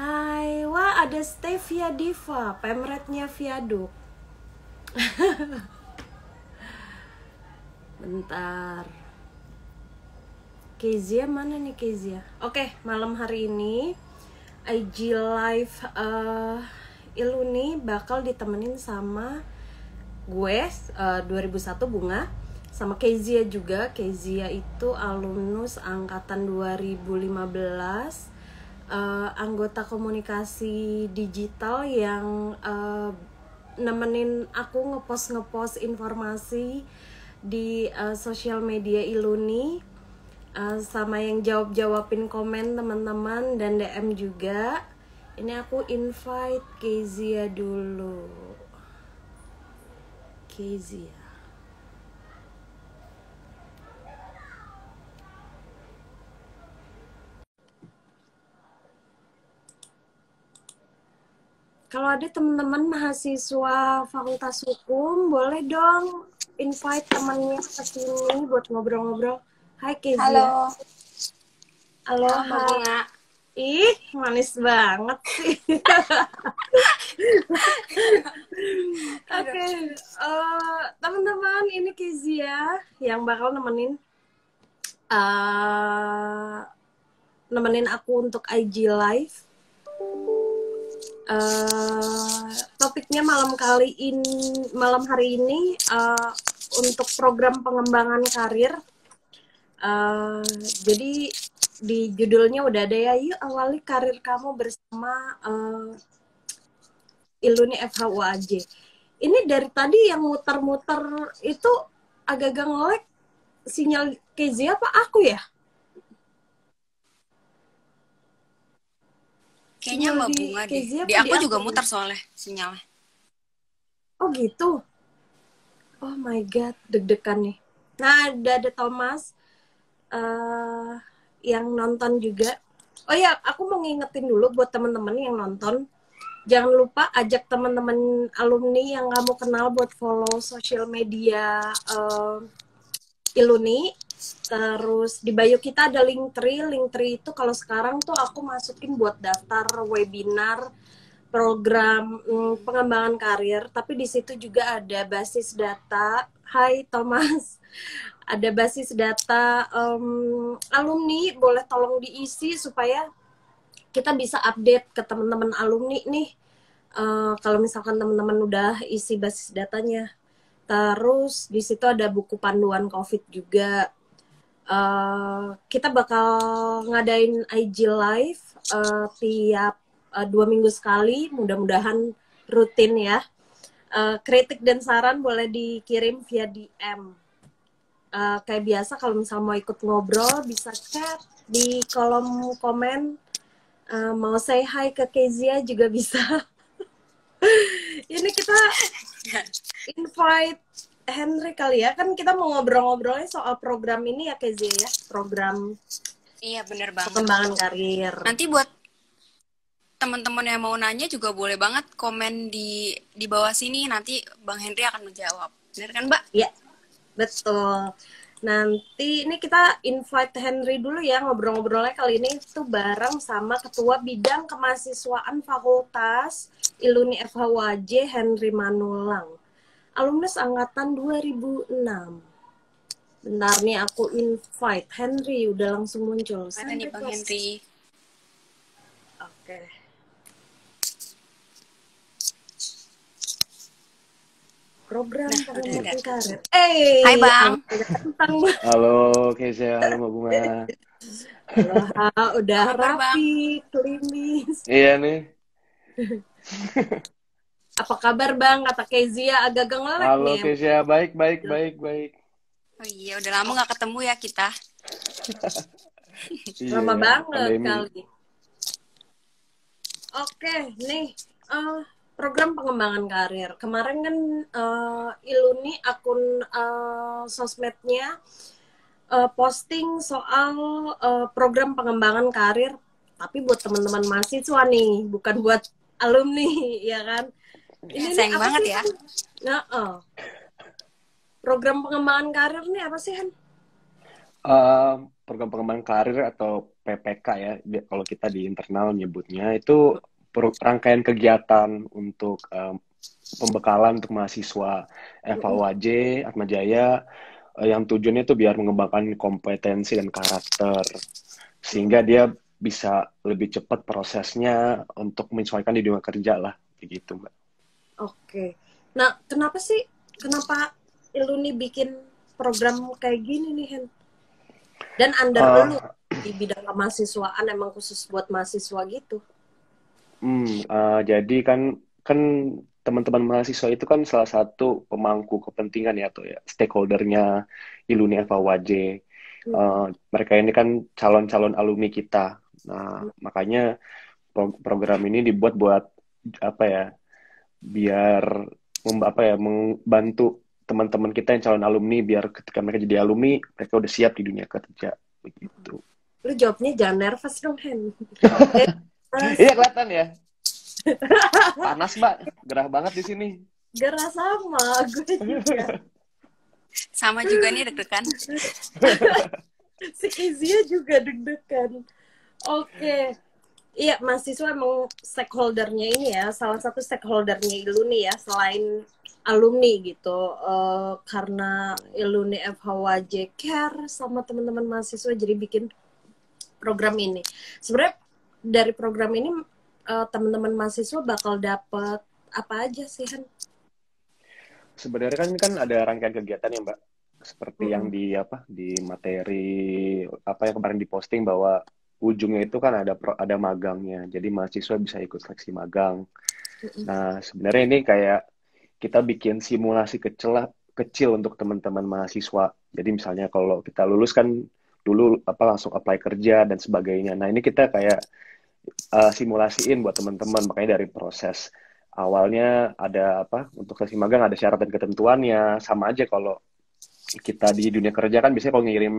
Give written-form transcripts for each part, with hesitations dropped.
Hai, wah ada Stevia Diva, pemretnya Viaduk. Bentar. Kezia mana nih Kezia? Oke, malam hari ini IG Live Iluni bakal ditemenin sama gue 2001 Bunga sama Kezia juga. Kezia itu alumnus angkatan 2015, anggota komunikasi digital yang nemenin aku ngepost informasi di sosial media Iluni, sama yang jawabin komen teman-teman dan DM juga. Ini aku invite Kezia dulu. Kezia. Kalau ada teman-teman mahasiswa Fakultas Hukum, boleh dong invite temannya ke sini buat ngobrol-ngobrol. Hai Kezia. Halo. Halo, Mbak Bunga. Ih, manis banget sih. Oke, teman-teman, ini Kezia yang bakal nemenin aku untuk IG Live. Topiknya malam hari ini untuk program pengembangan karir. Jadi di judulnya udah ada ya, yuk awali karir kamu bersama Iluni FHUAJ. Ini dari tadi yang muter-muter itu agak-agak nge-lag sinyal Kezia apa aku ya? Kayaknya Mbak Bunga deh. Di aku juga muter soalnya sinyalnya. Oh gitu? Oh my god, deg-degan nih. Nah, ada Thomas yang nonton juga. Oh ya, aku mau ngingetin dulu buat teman-teman yang nonton. Jangan lupa ajak teman-teman alumni yang kamu kenal buat follow sosial media Iluni. Terus di bio kita ada Linktree. Linktree itu kalau sekarang tuh aku masukin buat daftar webinar program pengembangan karir. Tapi di situ juga ada basis data. Hai Thomas. Ada basis data alumni, boleh tolong diisi supaya kita bisa update ke teman-teman alumni nih. Kalau misalkan teman-teman udah isi basis datanya. Terus di situ ada buku panduan COVID juga. Kita bakal ngadain IG Live tiap 2 minggu sekali. Mudah-mudahan rutin ya. Kritik dan saran boleh dikirim via DM. Kayak biasa kalau misalnya mau ikut ngobrol bisa chat di kolom komen. Mau say hi ke Kezia juga bisa. Ini kita invite Henry kali ya, kan kita mau ngobrol-ngobrolnya soal program ini ya Kezia ya, program iya bener banget pengembangan karir. Nanti buat teman-teman yang mau nanya juga boleh banget komen di bawah sini, nanti Bang Henry akan menjawab. Bener kan Mbak? Iya, betul. Nanti ini kita invite Henry dulu ya, ngobrol-ngobrolnya kali ini tuh bareng sama Ketua Bidang Kemahasiswaan Fakultas Iluni FHUAJ Henry Manulang, alumnus angkatan 2006. Bentar nih aku invite Henry, udah langsung muncul. Mana nih Bang Henry? Oke. Program pengembangan karir. Hai Bang. Halo Kezia, halo Mbak Bunga. Halo, udah rapi, klimis. Iya nih. Apa kabar Bang? Kata Kezia agak ngelag nih. Halo Kezia, baik. Oh iya, udah lama gak ketemu ya kita. Lama banget pandemi. kali. Oke, nih program pengembangan karir. Kemarin kan Iluni akun sosmednya posting soal program pengembangan karir, tapi buat teman-teman mahasiswa nih, bukan buat alumni, ya kan? Ini sayang banget ya. Program pengembangan karir nih apa sih, Han? Program pengembangan karir atau PPK ya, kalau kita di internal nyebutnya itu rangkaian kegiatan untuk pembekalan untuk mahasiswa FAUAJ, Atmajaya, yang tujuannya itu biar mengembangkan kompetensi dan karakter, sehingga dia bisa lebih cepat prosesnya untuk menyesuaikan di dunia kerja lah, begitu Mbak. Oke. Nah, kenapa Iluni bikin program kayak gini nih, Hen? Dan under lu di bidang kemahasiswaan emang khusus buat mahasiswa gitu? Jadi kan teman-teman mahasiswa itu kan salah satu pemangku kepentingan ya, atau ya stakeholdernya Iluni FAUAJ. Mereka ini kan calon-calon alumni kita. Nah, makanya program ini dibuat buat apa ya? Biar membantu teman-teman kita yang calon alumni, biar ketika mereka jadi alumni, mereka udah siap di dunia kerja begitu. Lu jawabnya jangan nervous dong, Hen. Iya, kelihatan ya. Panas, Mbak. Gerah banget di sini. Gerah sama, gue juga. Sama juga nih deg-degan. Si Kezia juga deg-degan. Oke. Iya, mahasiswa emang stakeholdernya ini ya, salah satu stakeholdernya Iluni ya, selain alumni gitu. Karena Iluni FAUAJ care sama teman-teman mahasiswa, jadi bikin program ini. Sebenarnya dari program ini teman-teman mahasiswa bakal dapat apa aja sih, Han? Sebenarnya kan ada rangkaian kegiatan ya, Mbak. Seperti yang di materi yang kemarin diposting, bahwa ujungnya itu kan ada magangnya. Jadi mahasiswa bisa ikut seleksi magang. Nah, sebenarnya ini kayak kita bikin simulasi kecil untuk teman-teman mahasiswa. Jadi misalnya kalau kita lulus kan dulu langsung apply kerja dan sebagainya. Nah, ini kita kayak simulasiin buat teman-teman. Makanya dari proses awalnya ada untuk seleksi magang ada syarat dan ketentuannya. Sama aja kalau kita di dunia kerja kan biasanya kalau ngirim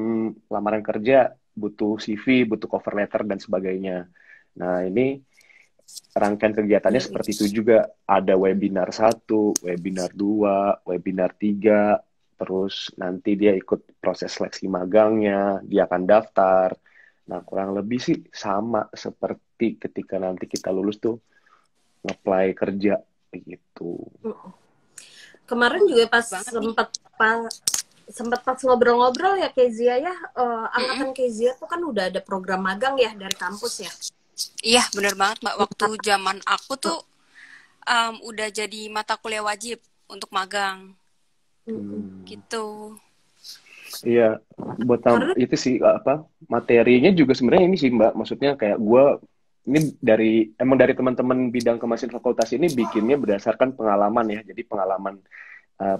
lamaran kerja butuh CV, butuh cover letter dan sebagainya. Nah, ini rangkaian kegiatannya seperti itu juga. Ada webinar 1, webinar 2, webinar 3, terus nanti dia ikut proses seleksi magangnya, dia akan daftar. Nah, kurang lebih sih sama seperti ketika nanti kita lulus tuh nge-apply kerja begitu. Kemarin juga pas sempat pas ngobrol-ngobrol ya Kezia ya, angkatan Kezia tuh kan udah ada program magang ya dari kampus ya. Iya, benar banget Mbak. Waktu zaman aku tuh udah jadi mata kuliah wajib untuk magang. Gitu. Iya, buat itu sih materinya juga sebenarnya ini sih Mbak. Maksudnya kayak gue ini dari teman-teman bidang kemahasiswaan fakultas ini bikinnya berdasarkan pengalaman ya. Jadi pengalaman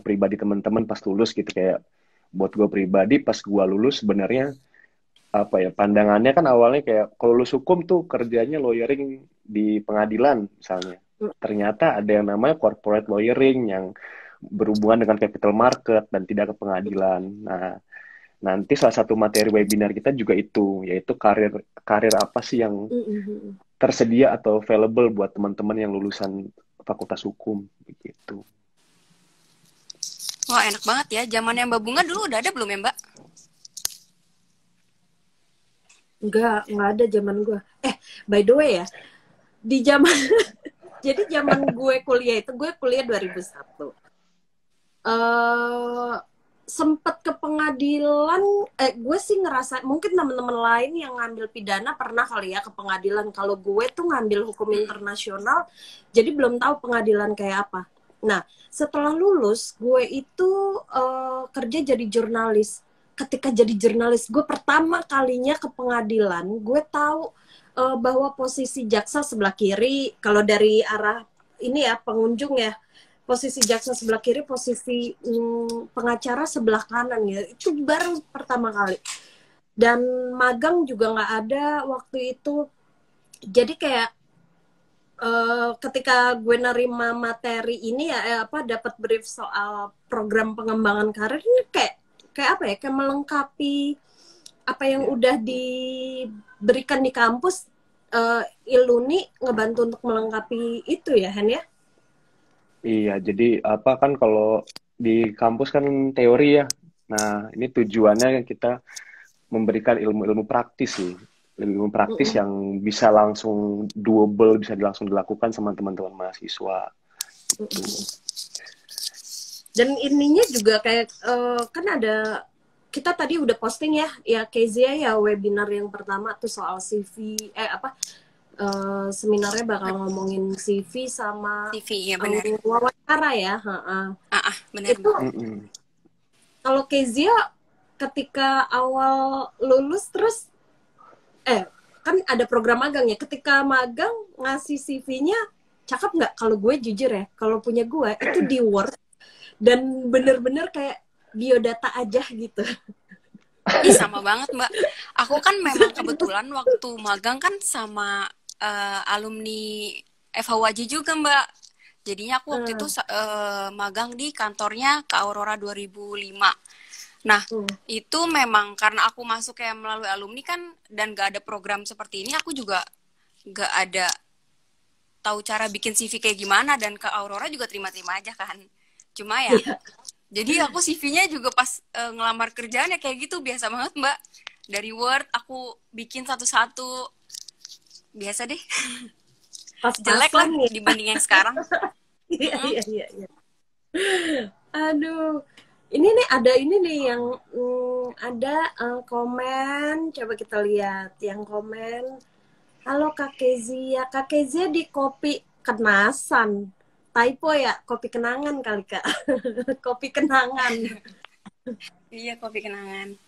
pribadi teman-teman pas lulus gitu. Kayak buat gue pribadi pas gue lulus sebenarnya pandangannya kan awalnya kayak kalau lulus hukum tuh kerjanya lawyering di pengadilan misalnya. Ternyata ada yang namanya corporate lawyering yang berhubungan dengan capital market dan tidak ke pengadilan. Nah, nanti salah satu materi webinar kita juga itu, yaitu karir apa sih yang tersedia atau available buat teman-teman yang lulusan fakultas hukum begitu. Wah, enak banget ya. Zamannya Mbak Bunga dulu udah ada belum ya, Mbak? Enggak ada zaman gue. By the way ya, di zaman jadi zaman gue kuliah itu, gue kuliah 2001. Sempet ke pengadilan, gue sih ngerasa mungkin teman-teman lain yang ngambil pidana pernah kali ya ke pengadilan. Kalau gue tuh ngambil hukum internasional, jadi belum tahu pengadilan kayak apa. Nah, setelah lulus, gue itu kerja jadi jurnalis. Ketika jadi jurnalis, gue pertama kalinya ke pengadilan, gue tahu bahwa posisi jaksa sebelah kiri, kalau dari arah ini ya pengunjung ya, posisi jaksa sebelah kiri, posisi pengacara sebelah kanan ya. Itu baru pertama kali. Dan magang juga nggak ada waktu itu. Jadi kayak ketika gue nerima materi ini ya dapat brief soal program pengembangan karir ini kayak apa ya? Kayak melengkapi apa yang udah diberikan di kampus. Iluni ngebantu untuk melengkapi itu ya, Han ya? Iya, jadi kan kalau di kampus kan teori ya. Nah, ini tujuannya kita memberikan ilmu-ilmu praktis sih. lebih praktis Mm-mm. yang bisa langsung doable, bisa langsung dilakukan sama teman-teman mahasiswa itu. Dan ininya juga kayak kan ada kita tadi udah posting ya Kezia ya webinar yang pertama tuh soal CV seminarnya bakal ngomongin CV sama TV ya benar. wawancara ya. Ha-ha. Benar Itu kalau Kezia ketika awal lulus terus kan ada program magang ya. Ketika magang ngasih CV-nya cakep nggak? Kalau gue jujur ya, kalau punya gue itu di Word dan bener-bener kayak biodata aja gitu. Ih, sama banget Mbak. Aku kan memang kebetulan waktu magang kan sama alumni FHWJ juga Mbak. Jadinya aku waktu itu magang di kantornya Kak Aurora 2005. Nah, itu memang karena aku masuk kayak melalui alumni kan, dan gak ada program seperti ini, aku juga gak ada tahu cara bikin CV kayak gimana, dan Kak Aurora juga terima-terima aja kan. Cuma ya, jadi aku CV-nya juga pas ngelamar kerjaan ya kayak gitu, biasa banget Mbak. Dari Word aku bikin satu-satu, biasa deh. Jelek lah ya. dibanding yang sekarang. Iya. Aduh. Ini nih yang ada komen, coba kita lihat yang komen. Halo Kak Kezia di kopi kenasan. Typo ya, kopi kenangan kali Kak. Kopi kenangan. Iya, kopi kenangan.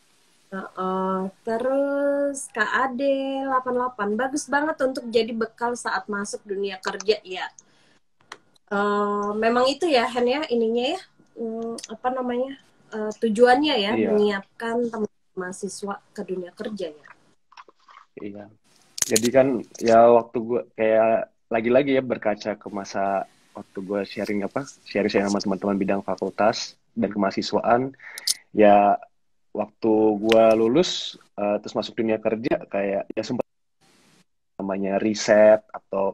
Terus Kak Ade 88, bagus banget untuk jadi bekal saat masuk dunia kerja ya. Memang itu ya Hen ya ininya ya. Tujuannya ya menyiapkan teman mahasiswa ke dunia kerja ya. Iya. Jadi kan ya waktu gue kayak lagi-lagi ya berkaca ke masa waktu gue sharing sama teman-teman bidang fakultas dan kemahasiswaan, ya waktu gue lulus terus masuk dunia kerja kayak ya sempat namanya riset atau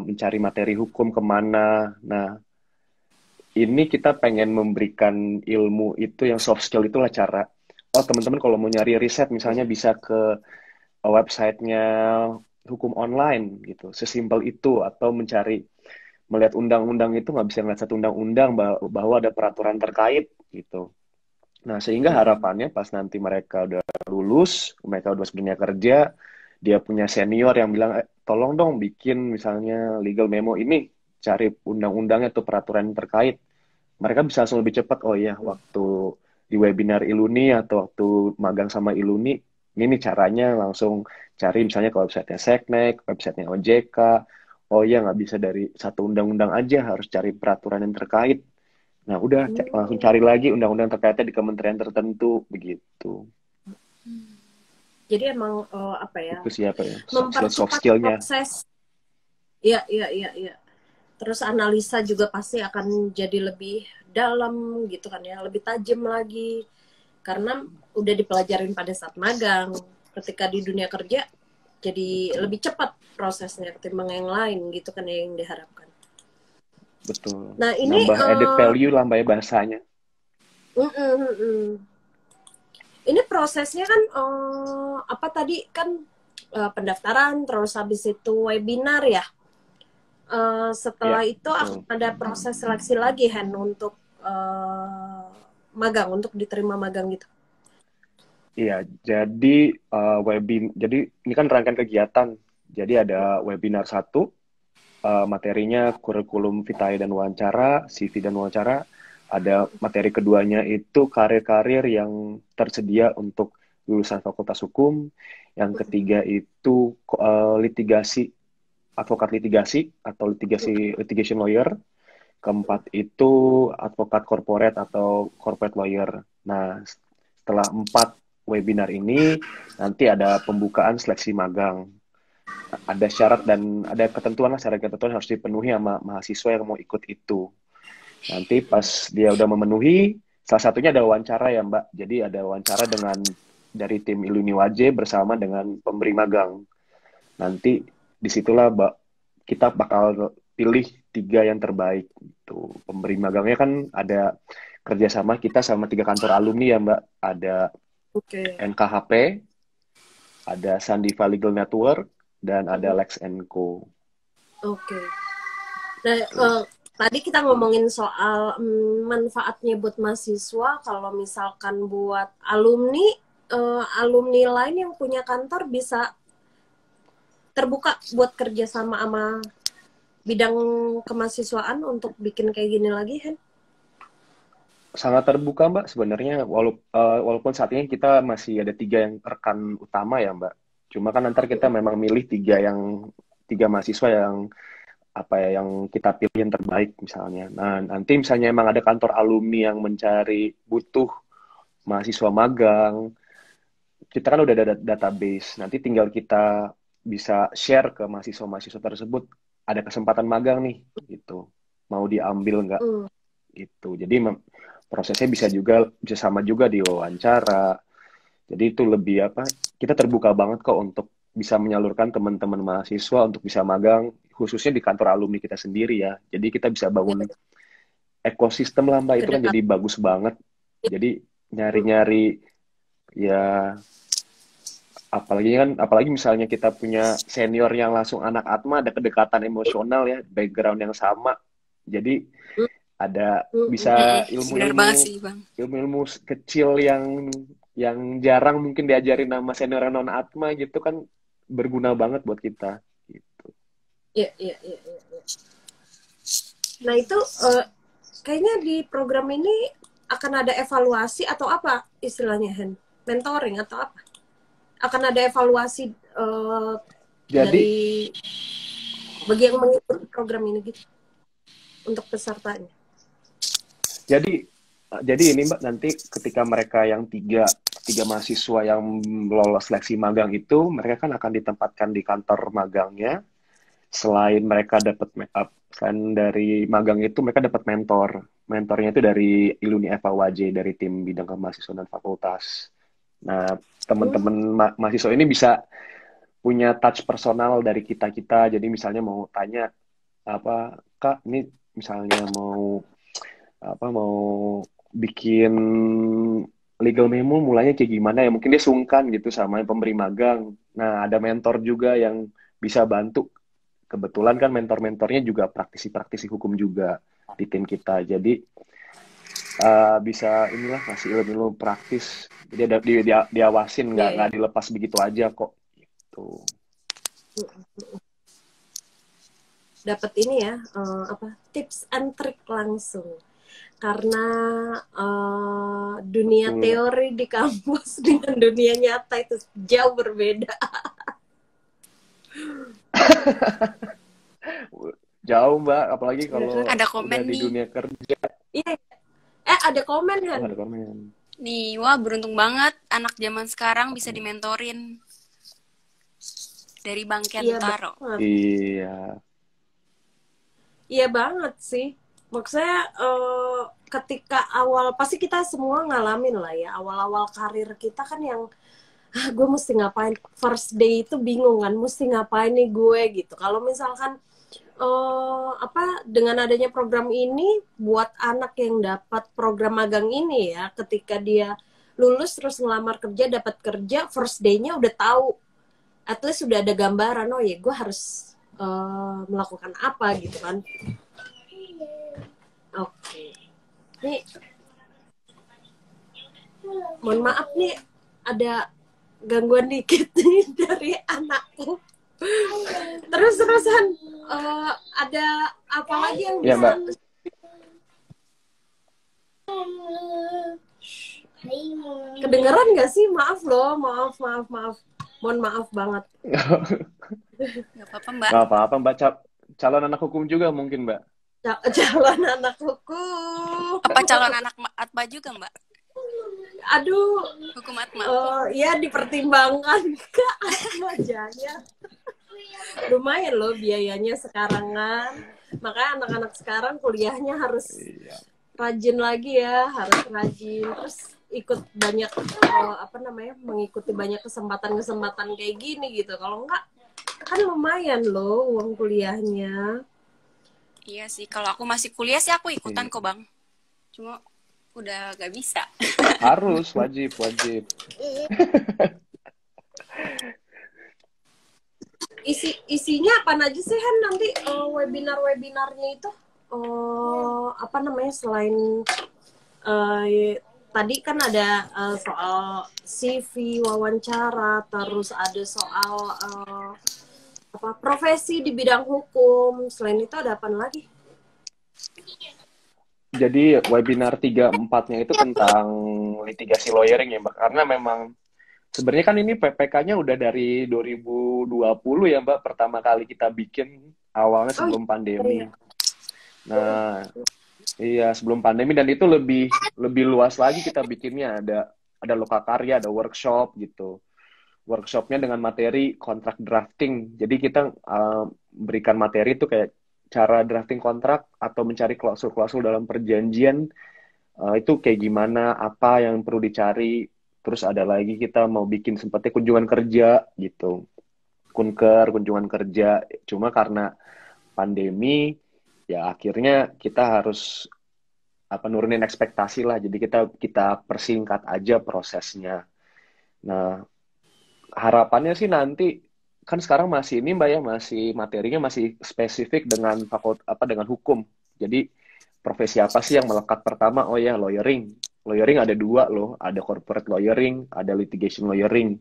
mencari materi hukum kemana. Nah, ini kita pengen memberikan ilmu itu yang soft skill itulah cara. Oh, teman-teman kalau mau nyari riset misalnya bisa ke websitenya hukum online gitu. Sesimpel itu. Atau melihat undang-undang itu nggak bisa ngeliat satu undang-undang bahwa ada peraturan terkait gitu. Nah, sehingga harapannya pas nanti mereka udah lulus, mereka udah dunia kerja, dia punya senior yang bilang, tolong dong bikin misalnya legal memo ini, cari undang-undangnya atau peraturan terkait. Mereka bisa langsung lebih cepat, oh iya, waktu di webinar Iluni atau waktu magang sama Iluni, ini nih caranya langsung cari misalnya ke websitenya Seknek, websitenya OJK, oh iya nggak bisa dari satu undang-undang aja, harus cari peraturan yang terkait. Nah, udah langsung cari lagi undang-undang terkaitnya di kementerian tertentu, begitu. Jadi emang Itu siapa ya? mempercepat Soft skill-nya. proses. Iya. Terus analisa juga pasti akan jadi lebih dalam gitu kan ya, lebih tajam lagi. Karena udah dipelajarin pada saat magang. Ketika di dunia kerja jadi lebih cepat prosesnya ketimbang yang lain gitu kan yang diharapkan. Betul. Nah, ini nambah added value lah mbak bahasanya. Ini prosesnya kan tadi kan pendaftaran, terus habis itu webinar ya. Setelah itu akan ada proses seleksi lagi Hen untuk magang, untuk diterima magang gitu. Iya, jadi jadi ini kan rangkaian kegiatan. Jadi ada webinar 1, materinya kurikulum vitae dan wawancara, CV dan wawancara. Ada materi keduanya itu karir-karir yang tersedia untuk lulusan Fakultas Hukum. Yang ketiga itu litigasi, advokat litigasi atau litigation lawyer. Keempat itu advokat corporate atau corporate lawyer. Nah, setelah 4 webinar ini, nanti ada pembukaan seleksi magang. Ada syarat dan ada ketentuan harus dipenuhi sama mahasiswa yang mau ikut itu. Nanti pas dia udah memenuhi, salah satunya ada wawancara ya Mbak. Jadi ada wawancara dari tim Iluni WJ bersama dengan pemberi magang. Nanti disitulah kita bakal pilih 3 yang terbaik. Itu pemberi magangnya kan ada kerjasama kita sama 3 kantor alumni ya Mbak. Ada NKHP, ada Sandiva Legal Network, dan ada Lex Co. Oke. Nah, tadi kita ngomongin soal manfaatnya buat mahasiswa. Kalau misalkan buat alumni, alumni lain yang punya kantor bisa terbuka buat kerjasama sama bidang kemahasiswaan untuk bikin kayak gini lagi, Hen? Sangat terbuka, Mbak. Sebenarnya walaupun saat ini kita masih ada 3 yang rekan utama ya, Mbak. Cuma kan nanti kita memang milih 3 mahasiswa yang yang kita pilih yang terbaik misalnya. Nah, nanti misalnya emang ada kantor alumni yang butuh mahasiswa magang, kita kan udah ada database. Nanti tinggal kita bisa share ke mahasiswa-mahasiswa tersebut, ada kesempatan magang nih, gitu. Mau diambil nggak? Gitu. Jadi prosesnya bisa sama juga di wawancara. Jadi itu lebih kita terbuka banget kok untuk bisa menyalurkan teman-teman mahasiswa untuk bisa magang, khususnya di kantor alumni kita sendiri ya. Jadi kita bisa bangun ekosistem lah, Mbak. Itu kan jadi bagus banget. Jadi nyari-nyari ya, apalagi misalnya kita punya senior yang langsung anak Atma, ada kedekatan emosional ya, background yang sama. Jadi ada bisa ilmu-ilmu kecil yang jarang mungkin diajarin sama senior non Atma gitu kan, berguna banget buat kita gitu. Iya. Nah itu kayaknya di program ini akan ada evaluasi atau apa istilahnya, Hen? Mentoring atau apa? Akan ada evaluasi dari bagi yang mengikuti program ini gitu untuk pesertanya. Jadi ini Mbak, nanti ketika mereka yang tiga mahasiswa yang lolos seleksi magang itu, mereka kan akan ditempatkan di kantor magangnya. Selain dari magang itu, mereka dapat mentor. Mentornya itu dari Iluni FAWJ, dari tim bidang kemahasiswaan dan fakultas. Nah, teman-teman mahasiswa ini bisa punya touch personal dari kita-kita. Jadi misalnya mau tanya, Kak, ini misalnya mau bikin legal memo mulainya kayak gimana ya, mungkin dia sungkan gitu sama pemberi magang. Nah, ada mentor juga yang bisa bantu. Kebetulan kan mentor-mentornya juga praktisi hukum juga di tim kita, jadi bisa ngasih ilmu praktis, jadi diawasin, nggak dilepas begitu aja kok gitu. Dapat ini ya, tips and trick langsung. Karena dunia teori di kampus dengan dunia nyata itu jauh berbeda. Jauh, Mbak, apalagi kalau ada komen di dunia kerja. Iya. Ada komen kan? Ada komen. Nih, wah beruntung banget anak zaman sekarang bisa dimentorin dari Bang Kentaro. Iya. Iya banget sih. Maksudnya ketika awal, pasti kita semua ngalamin lah ya, awal-awal karir kita kan yang gue mesti ngapain, first day itu bingung kan, mesti ngapain nih gue gitu. Kalau misalkan dengan adanya program ini, buat anak yang dapat program magang ini ya, ketika dia lulus terus ngelamar kerja, dapat kerja, first day-nya udah tahu, at least sudah ada gambaran, oh ya gue harus melakukan apa gitu kan. Oke. Nih, mohon maaf nih, ada gangguan dikit nih dari anakku. Terusan ada apa lagi yang bisa? Mbak. Kedengeran nggak sih? Maaf loh, maaf. Mohon maaf banget. Nggak apa-apa, Mbak. Nggak apa-apa, Mbak. Calon anak hukum juga mungkin, Mbak. Calon anak hukum. Apa calon anak Atma juga, Mbak? Aduh. Hukum Atma. Ya dipertimbangkan ke Atma Jaya. Lumayan loh biayanya sekarang kan. Makanya anak-anak sekarang kuliahnya harus rajin lagi ya, harus rajin. Terus ikut banyak mengikuti banyak kesempatan kayak gini gitu. Kalau enggak kan lumayan loh uang kuliahnya. Iya sih, kalau aku masih kuliah sih aku ikutan kok, Bang. Cuma udah gak bisa. Harus, wajib. isinya apa aja sih Han nanti webinar-webinarnya itu? Apa namanya selain tadi kan ada soal CV, wawancara, terus ada soal apa profesi di bidang hukum. Selain itu ada apa lagi? Jadi webinar 3-4-nya itu tentang litigasi lawyering ya Mbak. Karena memang sebenarnya kan ini PPK-nya udah dari 2020 ya Mbak. Pertama kali kita bikin awalnya sebelum pandemi. Iya. Nah, iya sebelum pandemi dan itu lebih luas lagi kita bikinnya. Ada lokakarya, ada workshop gitu. Workshopnya dengan materi kontrak drafting. Jadi kita berikan materi itu kayak cara drafting kontrak atau mencari klausul-klausul dalam perjanjian itu kayak gimana, apa yang perlu dicari. Terus ada lagi kita mau bikin sempatnya kunjungan kerja gitu. Kunjungan kerja. Cuma karena pandemi, ya akhirnya kita harus nurunin ekspektasi lah. Jadi kita persingkat aja prosesnya. Nah, harapannya sih nanti kan sekarang masih ini Mbak ya, masih materinya masih spesifik dengan dengan hukum. Jadi profesi apa sih yang melekat pertama? Oh ya, lawyering. Lawyering ada dua loh, ada corporate lawyering, ada litigation lawyering.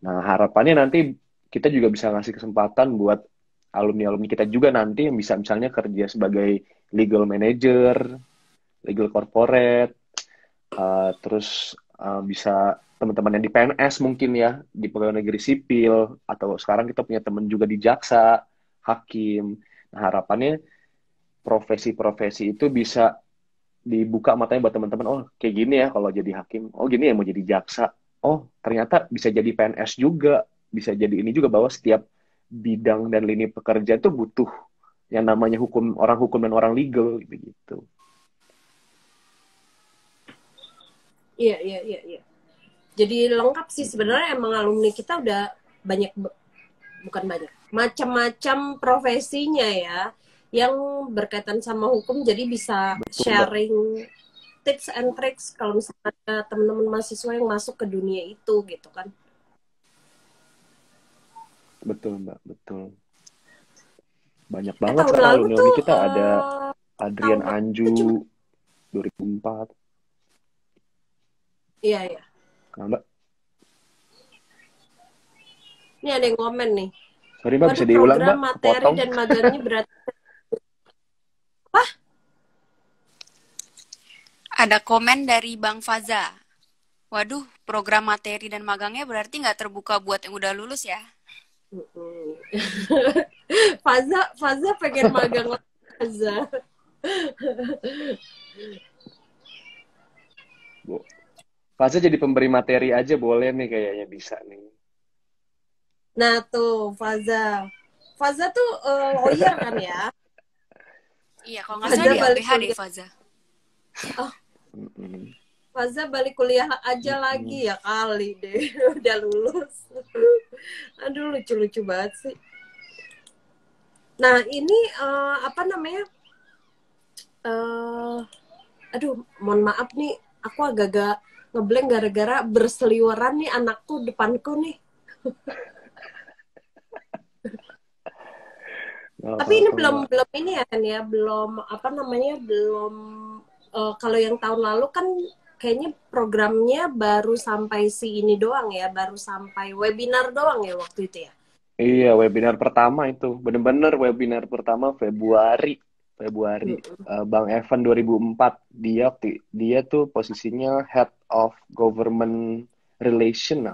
Nah, harapannya nanti kita juga bisa ngasih kesempatan buat alumni-alumni kita juga nanti yang bisa misalnya kerja sebagai legal manager, legal corporate, terus bisa teman-teman yang di PNS mungkin ya, di pegawai negeri sipil, atau sekarang kita punya teman juga di jaksa, hakim. Nah, harapannya profesi-profesi itu bisa dibuka matanya buat teman-teman, oh kayak gini ya kalau jadi hakim, oh gini ya mau jadi jaksa, oh ternyata bisa jadi PNS juga, bisa jadi ini juga, bahwa setiap bidang dan lini pekerjaan itu butuh yang namanya orang hukum dan orang legal begitu. Iya. Jadi lengkap sih sebenarnya, emang alumni kita udah bukan banyak, macam-macam profesinya ya yang berkaitan sama hukum, jadi bisa sharing tips and tricks kalau misalnya ada teman-teman mahasiswa yang masuk ke dunia itu gitu kan. Betul Mbak, betul. Banyak banget sekarang alumni kita, ada Adrian Anju 2004. Iya. Nah, Mbak. Ini ada yang komen nih. Sorry Mbak, bisa diulang Mbak? Program materi kepotong. dan magangnya berarti. Apa? Ada komen dari Bang Faza. Waduh, program materi dan magangnya berarti nggak terbuka buat yang udah lulus ya? Faza pengen magang lagi, Faza. Faza jadi pemberi materi aja boleh nih, kayaknya bisa nih. Nah tuh Faza tuh lawyer kan ya? Iya, kalau nggak salah di LBH deh Faza. Oh, Faza balik kuliah aja lagi ya kali deh, udah lulus. Aduh lucu-lucu banget sih. Nah ini apa namanya? Aduh mohon maaf nih, aku agak-agak ngeblank gara-gara berseliweran nih anakku depanku nih. Tapi ini belum ini ya kan ya, belum apa namanya, belum kalau yang tahun lalu kan kayaknya programnya baru sampai ini doang ya, baru sampai webinar doang ya waktu itu ya. Iya, webinar pertama itu bener-bener webinar pertama Februari. Bang Evan 2004, dia tuh posisinya Head of Government Relation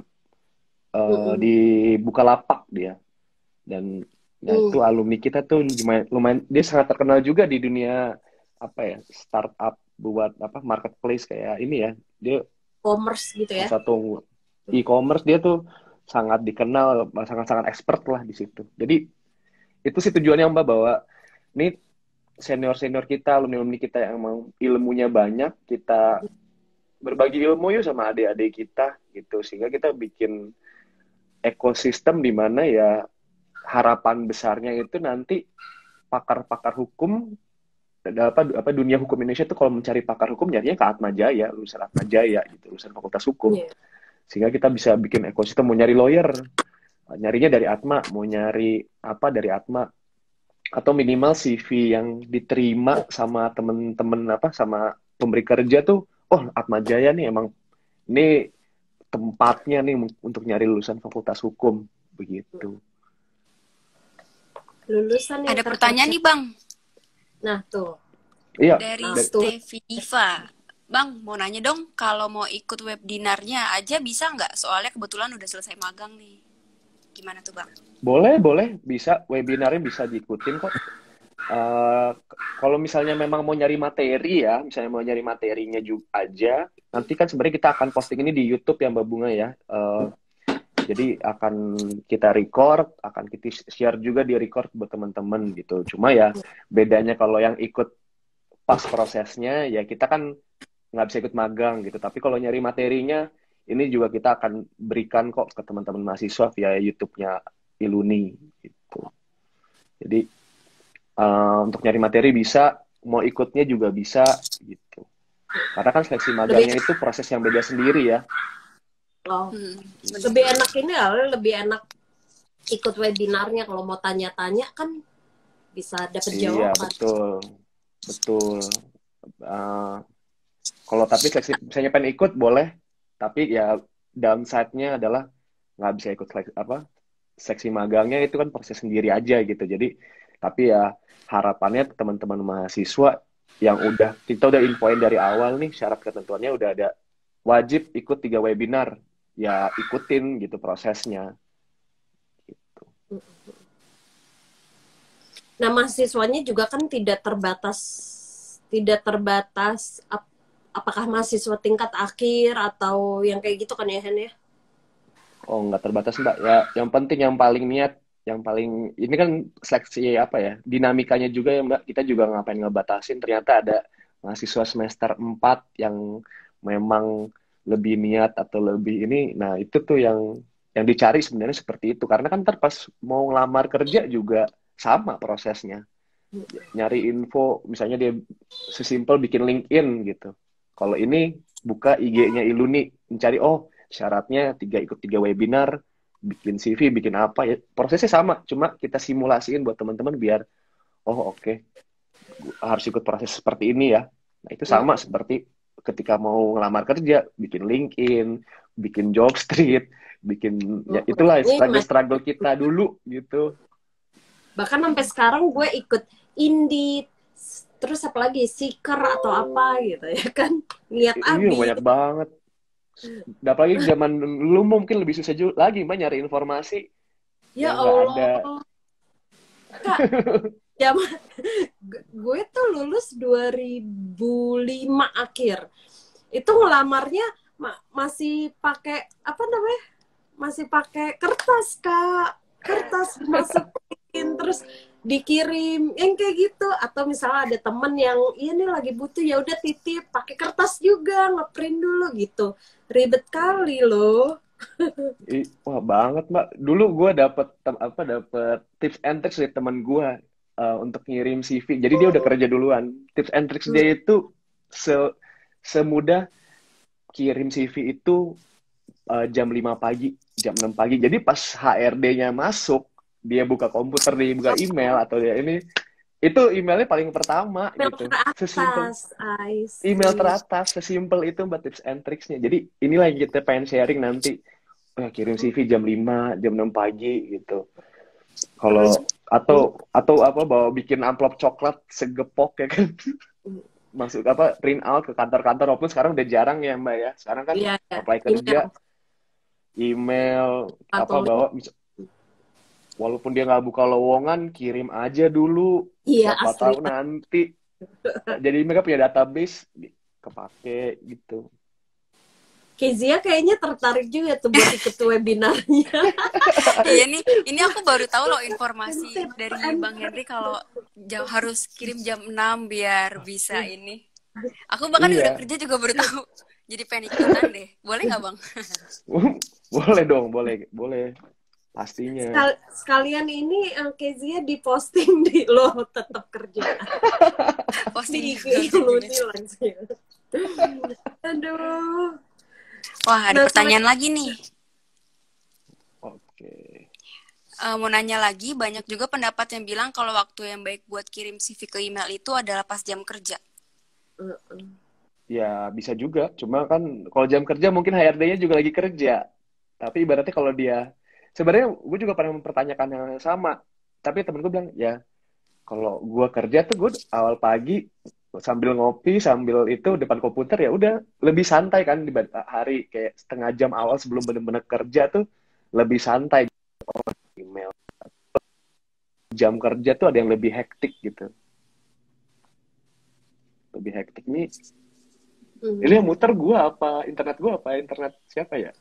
di Bukalapak dia. Dan itu alumni kita tuh lumayan, dia sangat terkenal juga di dunia startup buat marketplace kayak ini ya. Dia commerce gitu ya. Satu e-commerce, dia tuh sangat dikenal, sangat expert lah di situ. Jadi itu sih tujuannya Mbak, bahwa ini senior kita, alumni kita yang mau ilmunya banyak, kita berbagi ilmu yuk sama adik-adik kita gitu, sehingga kita bikin ekosistem di mana ya harapan besarnya itu nanti pakar-pakar hukum, dunia hukum Indonesia tuh kalau mencari pakar hukum nyarinya ke Atmajaya, lulusan Atmajaya gitu, lulusan Fakultas Hukum. Sehingga kita bisa bikin ekosistem, mau nyari lawyer nyarinya dari Atma, mau nyari apa dari Atma, atau minimal CV yang diterima sama temen-temen apa sama pemberi kerja tuh, oh Atma Jaya nih emang ini tempatnya nih untuk nyari lulusan Fakultas Hukum begitu. Lulusan yang Ada pertanyaan nih Bang Nah tuh. Iya. dari Nah, Stevi Diva. Bang, mau nanya dong, kalau mau ikut webinarnya aja bisa nggak? Soalnya kebetulan udah selesai magang nih. Gimana tuh Bang? Boleh, bisa. Webinarnya bisa diikutin kok. Kalau misalnya memang mau nyari materi ya, misalnya mau nyari materinya juga aja, nanti kan sebenarnya kita akan posting ini di YouTube ya Mbak Bunga ya. Jadi akan kita record, akan kita share juga di record buat teman-teman gitu. Cuma ya bedanya kalau yang ikut pas prosesnya, ya kita kan nggak bisa ikut magang gitu. Tapi kalau nyari materinya, ini juga kita akan berikan kok ke teman-teman mahasiswa via YouTube-nya Iluni gitu. Jadi untuk nyari materi bisa, mau ikutnya juga bisa gitu. Karena kan seleksi magangnya itu proses yang beda sendiri ya. Oh, lebih enak ini ya, lebih enak ikut webinarnya. Kalau mau tanya-tanya kan bisa dapet jawaban. Iya, betul. Kalau tapi seleksi misalnya pengen ikut boleh, tapi ya downside-nya adalah nggak bisa ikut seksi magangnya, itu kan proses sendiri aja gitu. Jadi tapi ya harapannya teman-teman mahasiswa yang kita udah infoin dari awal nih syarat ketentuannya udah ada, wajib ikut 3 webinar, ya ikutin gitu prosesnya. Gitu. Nah, mahasiswanya juga kan tidak terbatas apakah mahasiswa tingkat akhir atau yang kayak gitu kan ya, Hen ya? Oh, nggak terbatas Mbak. Ya, yang penting yang paling niat, yang paling ini kan seleksi apa ya? Dinamikanya juga ya Mbak. Kita juga ngapain ngebatasin. Ternyata ada mahasiswa semester 4 yang memang lebih niat atau lebih ini. Nah, itu tuh yang dicari sebenarnya seperti itu. Karena kan ntar pas mau ngelamar kerja juga sama prosesnya. Nyari info, misalnya dia sesimpel bikin LinkedIn gitu. Kalau ini buka IG-nya Iluni, mencari syaratnya ikut 3 webinar, bikin CV, bikin apa ya. Prosesnya sama, cuma kita simulasiin buat teman-teman biar oke, harus ikut proses seperti ini ya. Nah, itu sama seperti ketika mau ngelamar kerja, bikin LinkedIn, bikin job street, bikin ya itulah struggle kita dulu gitu. Bahkan sampai sekarang gue ikut Indeed, terus apalagi Seeker atau apa gitu ya kan. Lihat Iya, banyak banget. Apalagi zaman lu mungkin lebih susah lagi Mbak nyari informasi. Ya yang Allah. ada. Kak, zaman gue tuh lulus 2005 akhir. Itu ngelamarnya masih pakai apa namanya? Masih pakai kertas, Kak. Kertas masukin terus dikirim yang kayak gitu, atau misalnya ada temen yang ini lagi butuh ya udah titip pakai kertas juga, ngeprint dulu gitu. Ribet kali loh. Wah banget Mbak. Dulu gue dapet tips and tricks dari teman gue untuk ngirim CV. Jadi dia udah kerja duluan. Tips and tricks dia itu semudah kirim CV itu jam 5 pagi, jam 6 pagi. Jadi pas HRD-nya masuk, dia buka komputer, dia buka email atau dia ini, itu emailnya paling pertama Email gitu. teratas, email teratas, sesimpel itu Mbak tips and tricksnya. Jadi inilah yang kita pengen sharing nanti. Kirim CV jam 5, jam 6 pagi gitu. Kalau atau apa bawa bikin amplop coklat segepok ya kan. Masuk print out ke kantor-kantor, walaupun sekarang udah jarang ya Mbak ya. Sekarang kan apply kerja email bawa, walaupun dia nggak buka lowongan, kirim aja dulu. Siapa tahu nanti jadi mereka punya database kepake gitu. Kezia kayaknya tertarik juga tuh buat ikut webinarnya. Iya nih, ini aku baru tahu loh informasi dari Bang Henry kalau harus kirim jam 6 biar bisa ini. Aku bahkan udah kerja juga baru tahu. Jadi pengen ikutan deh. Boleh nggak Bang? Boleh dong, boleh. Pastinya. Sekalian ini Kezia diposting di lo tetap kerja. Posting di Iluni langsung. Aduh. Wah, ada pertanyaan lagi nih. Oke. mau nanya lagi, banyak juga pendapat yang bilang kalau waktu yang baik buat kirim CV ke email itu adalah pas jam kerja. Heeh. Ya bisa juga, cuma kan kalau jam kerja mungkin HRD-nya juga lagi kerja. Tapi ibaratnya kalau dia, sebenarnya gue juga pernah mempertanyakan yang sama. Tapi temen gue bilang, ya kalau gue kerja tuh gue awal pagi sambil ngopi, sambil itu depan komputer ya udah lebih santai kan di hari kayak setengah jam awal sebelum bener-bener kerja tuh lebih santai. Email jam kerja tuh ada yang lebih hektik gitu, lebih hektik nih. Ini yang muter gue apa internet siapa ya?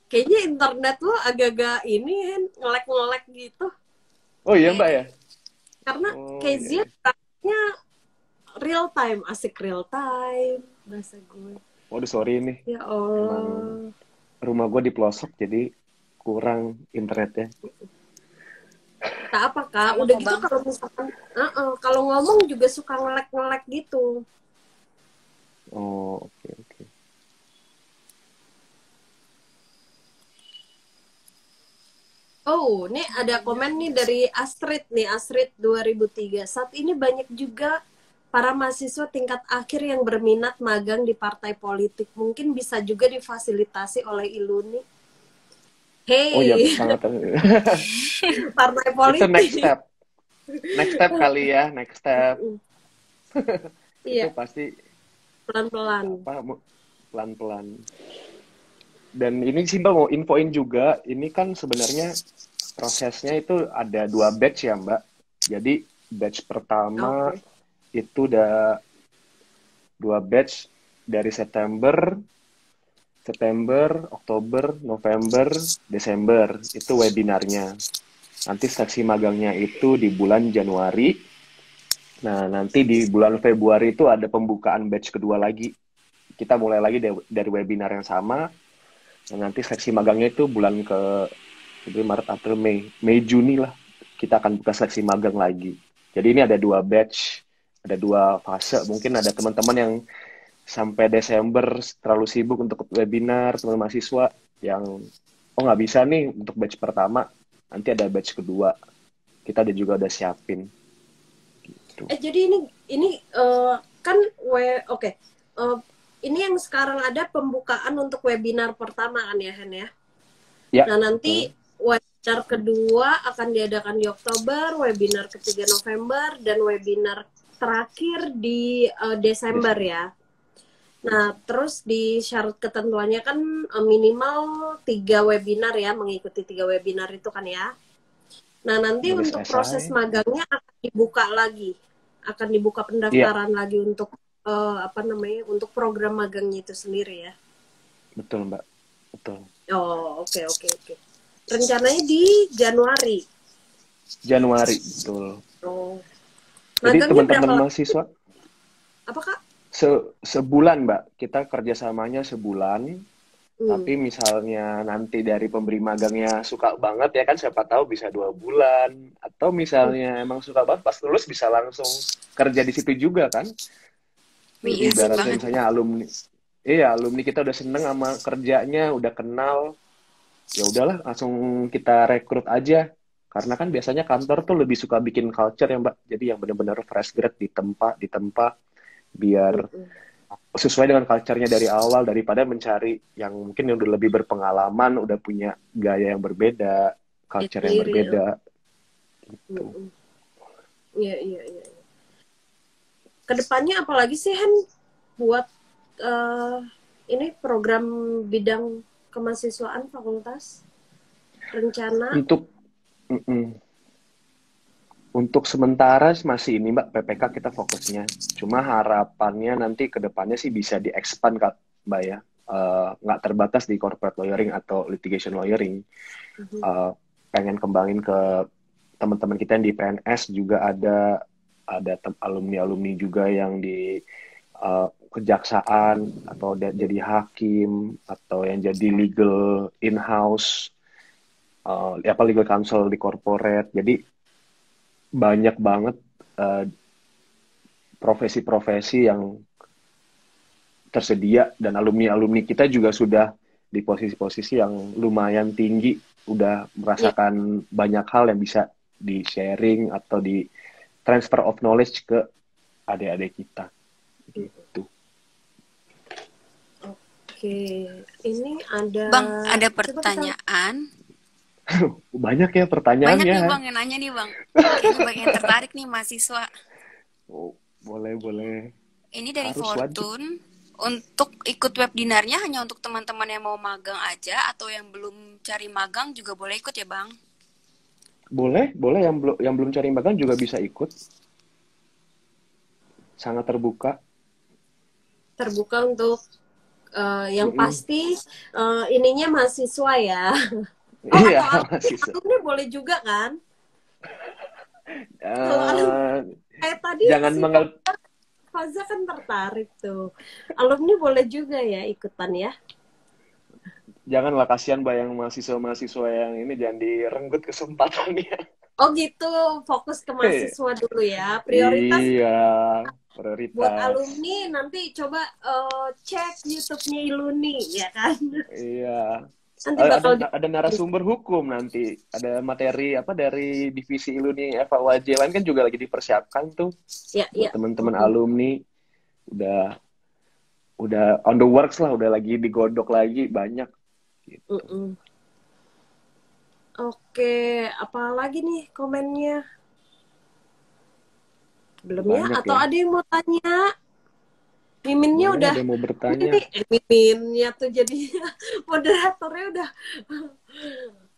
Kayaknya internet lo agak-agak ini kan, ngelek-ngelek gitu. Oh iya Iya Mbak deh. ya. Karena Oh iya, Kezia iya. katanya real time, asik real time bahasa gue. Waduh sorry nih, Ya emang Allah. rumah gue di pelosok jadi kurang internetnya. Tak apa Kak, Sama udah kok gitu Bang. kalau misalkan kalau ngomong juga suka ngelek-ngelek gitu. Oh oke oke. Oh, ini ada komen nih dari Astrid nih, Astrid 2003. Saat ini banyak juga para mahasiswa tingkat akhir yang berminat magang di partai politik. Mungkin bisa juga difasilitasi oleh Iluni. Oh ya Hey, sangat. partai Itu next politik. step. Next step kali ya, next step. Itu Iya, pasti pelan-pelan. apa pelan-pelan. Dan ini simpel mau infoin juga, ini kan sebenarnya prosesnya itu ada 2 batch ya Mbak. Jadi batch pertama Oke. itu udah 2 batch dari September, Oktober, November, Desember itu webinarnya. Nanti seleksi magangnya itu di bulan Januari. Nah, nanti di bulan Februari itu ada pembukaan batch kedua lagi. Kita mulai lagi dari webinar yang sama. Nah, nanti seleksi magangnya itu bulan ke Februari, Maret, April, Mei, Juni lah. Kita akan buka seleksi magang lagi. Jadi ini ada 2 batch, ada 2 fase. Mungkin ada teman-teman yang sampai Desember terlalu sibuk untuk webinar, teman mahasiswa yang oh nggak bisa nih untuk batch pertama, nanti ada batch kedua. Kita udah siapin. Gitu. Jadi ini kan oke. Eh, ini yang sekarang ada pembukaan untuk webinar pertama kan ya, Hen ya? Ya, Nah, nanti betul. webinar kedua akan diadakan di Oktober, webinar ketiga November, dan webinar terakhir di Desember ya. Nah, terus di syarat ketentuannya kan minimal 3 webinar ya, mengikuti 3 webinar itu kan ya. Nah, nanti Nulis untuk proses esai. magangnya akan dibuka lagi. Akan dibuka Iya, pendaftaran lagi untuk untuk program magangnya itu sendiri ya. betul Mbak. Betul. Oh, oke oke oke. Rencananya di Januari. Januari, betul. Oh. Jadi Magangnya berapa teman-teman lama? mahasiswa Apa, Kak? sebulan Mbak, kita kerjasamanya sebulan. Hmm. Tapi misalnya nanti dari pemberi magangnya suka banget ya kan, siapa tahu bisa 2 bulan. Atau misalnya emang suka banget pas lulus bisa langsung kerja di situ juga kan. Jadi Iya sih ibaratnya banget. misalnya alumni kita udah seneng sama kerjanya, udah kenal, ya udahlah langsung kita rekrut aja. Karena kan biasanya kantor tuh lebih suka bikin culture ya Mbak. Jadi yang benar-benar fresh grad ditempa biar sesuai dengan culture-nya dari awal daripada mencari yang mungkin yang udah lebih berpengalaman, udah punya gaya yang berbeda, Ya culture yang sendiri. berbeda gitu. Iya, iya, iya. Kedepannya apalagi sih, Hen, buat ini program bidang kemahasiswaan fakultas? Rencana? Untuk untuk sementara masih ini Mbak, PPK kita fokusnya. Cuma harapannya nanti ke depannya sih bisa di-expand Kak, Mbak ya. Nggak terbatas di corporate lawyering atau litigation lawyering. Pengen kembangin ke teman-teman kita yang di PNS juga ada alumni-alumni juga yang di kejaksaan atau jadi hakim atau yang jadi legal in-house, legal counsel di corporate. Jadi banyak banget profesi-profesi yang tersedia dan alumni-alumni kita juga sudah di posisi-posisi yang lumayan tinggi, udah Ya, merasakan banyak hal yang bisa di sharing atau di transfer of knowledge ke adik-adik kita gitu. oke. Ini ada, Bang, ada coba kita, pertanyaan. Banyak ya Banyak pertanyaannya. nih Bang yang nanya nih Bang. Kayaknya banyak yang tertarik nih mahasiswa. Oh, boleh. Ini dari Harus wajib. Fortune. Untuk ikut webinarnya hanya untuk teman-teman yang mau magang aja atau yang belum cari magang juga boleh ikut ya Bang? Boleh yang belum cari magang juga bisa ikut. Sangat terbuka. untuk yang Mm-mm. pasti ininya mahasiswa ya. Oh, Iya, atau mahasiswa. alumni boleh juga kan? Kalau alumni kayak tadi Jangan si mengal Faza kan tertarik tuh. Alumni boleh juga ya ikutan ya. Janganlah, kasihan bayang mahasiswa-mahasiswa yang ini, jangan direnggut kesempatannya. Oh gitu, fokus ke mahasiswa dulu ya. Prioritas Iya, buat prioritas. alumni nanti coba cek YouTube-nya Iluni ya kan. Iya. Nanti Ada bakal ada narasumber hukum nanti. Ada materi apa dari divisi Iluni FAWJ lain kan juga lagi dipersiapkan tuh buat ya. teman-teman alumni. Udah on the works lah, udah lagi digodok lagi banyak gitu. Oke, apa lagi nih komennya? Belum ya? Banyak Atau ya. ada yang mau tanya? Miminnya Boleh, udah, ada yang mau ini bertanya. Miminnya tuh jadi moderatornya udah.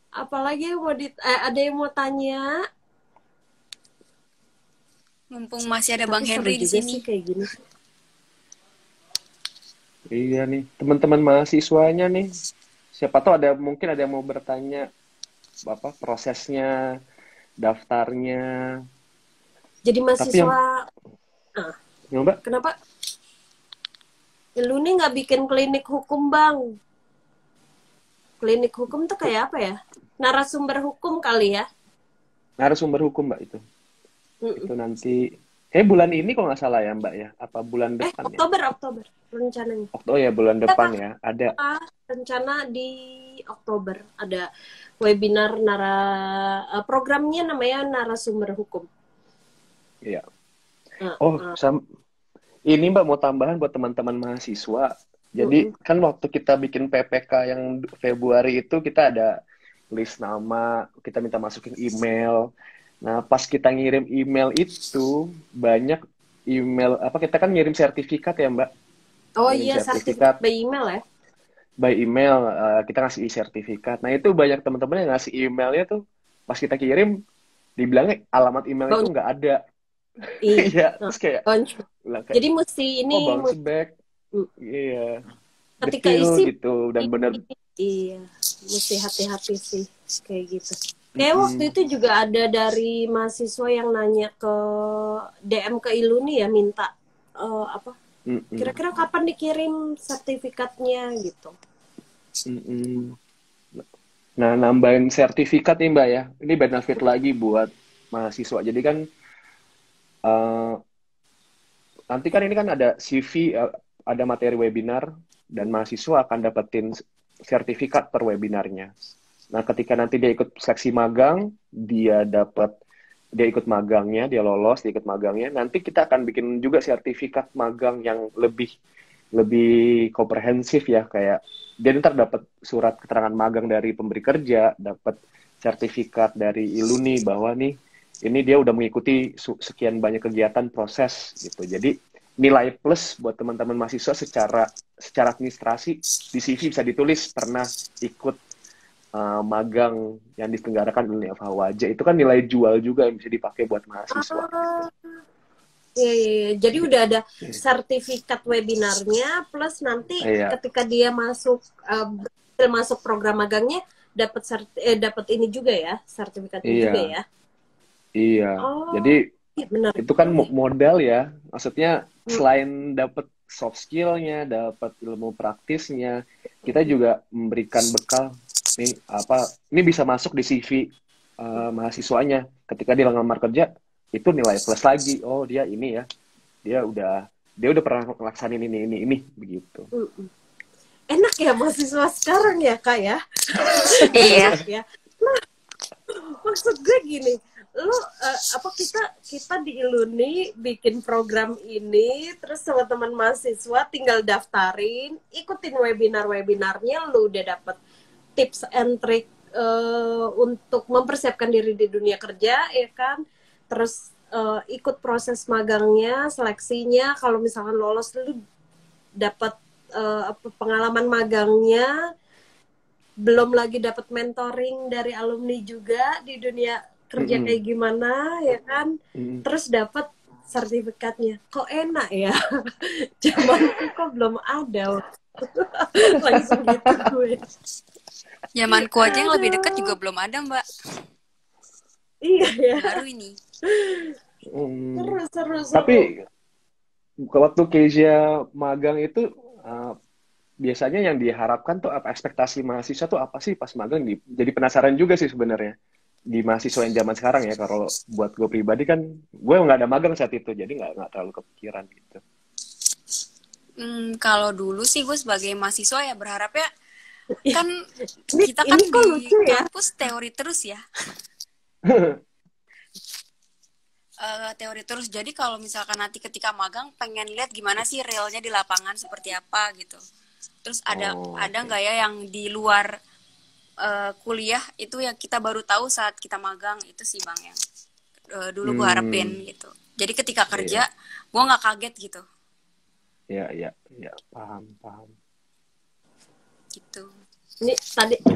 Apalagi yang mau ada yang mau tanya? Mumpung masih ada Bang Tapi seru Henry di juga sini. sih kayak gini. Iya nih, teman-teman mahasiswanya nih. Siapa tahu mungkin ada yang mau bertanya apa prosesnya, daftarnya. Jadi Tapi mahasiswa, Mbak, kenapa? Lu nih nggak bikin klinik hukum, Bang? Klinik hukum tuh kayak apa ya? Narasumber hukum kali ya? narasumber hukum Mbak itu. Itu nanti bulan ini kok nggak salah ya Mbak ya? Apa bulan depan ya? Oktober rencananya. Ya bulan depan ya. Ada rencana di Oktober ada webinar programnya namanya narasumber hukum. Iya. Ini Mbak mau tambahan buat teman-teman mahasiswa. Jadi kan waktu kita bikin PPK yang Februari itu kita ada list nama, kita minta masukin email. Nah, pas kita ngirim email itu banyak email kita kan ngirim sertifikat ya, Mbak. Oh iya, sertifikat by email ya. By email kita ngasih sertifikat. Nah, itu banyak teman-teman yang ngasih emailnya tuh pas kita kirim dibilangnya alamat email itu nggak ada. Iya, terus kayak jadi mesti ini bounce back. Iya. Ketika Detail isi gitu dan benar. Iya, mesti hati-hati sih kayak gitu. Kayak waktu itu juga ada dari mahasiswa yang nanya ke DM ke Iluni ya, minta kira-kira kapan dikirim sertifikatnya gitu. Nah, nambahin sertifikat nih Mbak ya, ini benefit lagi buat mahasiswa. Jadi kan nanti kan ini kan ada CV, ada materi webinar, dan mahasiswa akan dapetin sertifikat per webinarnya. Nah, ketika nanti dia ikut seleksi magang, dia ikut magangnya, dia lolos, dia ikut magangnya, nanti kita akan bikin juga sertifikat magang yang lebih komprehensif ya, kayak dia ntar dapat surat keterangan magang dari pemberi kerja, dapat sertifikat dari Iluni bahwa nih ini dia udah mengikuti sekian banyak kegiatan proses gitu. Jadi nilai plus buat teman-teman mahasiswa secara administrasi di CV bisa ditulis pernah ikut magang yang diselenggarakan oleh FHWJ. Itu kan nilai jual juga yang bisa dipakai buat mahasiswa. Iya. Jadi udah ada sertifikat webinarnya plus nanti ketika dia masuk program magangnya dapat ini juga ya, sertifikatnya juga ya. Iya. Jadi benar. Itu kan modal ya. Maksudnya selain dapat soft skill-nya, dapat ilmu praktisnya, kita juga memberikan bekal nih ini bisa masuk di CV mahasiswanya. Ketika dia ngelamar kerja, itu nilai plus lagi. Oh, dia ini ya. Dia udah pernah ngelaksanin ini begitu. enak ya mahasiswa sekarang ya Kak ya. Iya. Ya. Nah, maksud gue gini, lu apa kita di Iluni bikin program ini, terus teman-teman mahasiswa tinggal daftarin, ikutin webinar-webinarnya, lu udah dapet tips and trick untuk mempersiapkan diri di dunia kerja, ya kan? Terus ikut proses magangnya, seleksinya, kalau misalkan lolos lu dapat pengalaman magangnya, belum lagi dapat mentoring dari alumni juga di dunia kerja kayak gimana, ya kan? Terus dapat sertifikatnya. Kok enak ya? Zamanku kok belum ada. Langsung gitu gue. Zamanku aja yang lebih dekat juga belum ada, Mbak. Iya ya. Baru ini. Seru. Tapi waktu Kezia magang itu biasanya yang diharapkan tuh apa, ekspektasi mahasiswa tuh apa sih pas magang? Jadi penasaran juga sih sebenarnya di mahasiswa yang zaman sekarang ya. Kalau buat gue pribadi kan gue nggak ada magang saat itu, jadi nggak terlalu kepikiran gitu. Kalau dulu sih gue sebagai mahasiswa ya berharapnya kan Ini kita kan kok di lucu ya? kampus teori terus ya. Teori terus. Jadi kalau misalkan nanti ketika magang pengen lihat gimana sih realnya di lapangan seperti apa gitu. Terus ada nggak ya yang di luar kuliah itu yang kita baru tahu saat kita magang, itu sih Bang yang dulu gue harapin gitu. Jadi ketika kerja gue nggak kaget gitu. Iya, paham. Gitu. Ini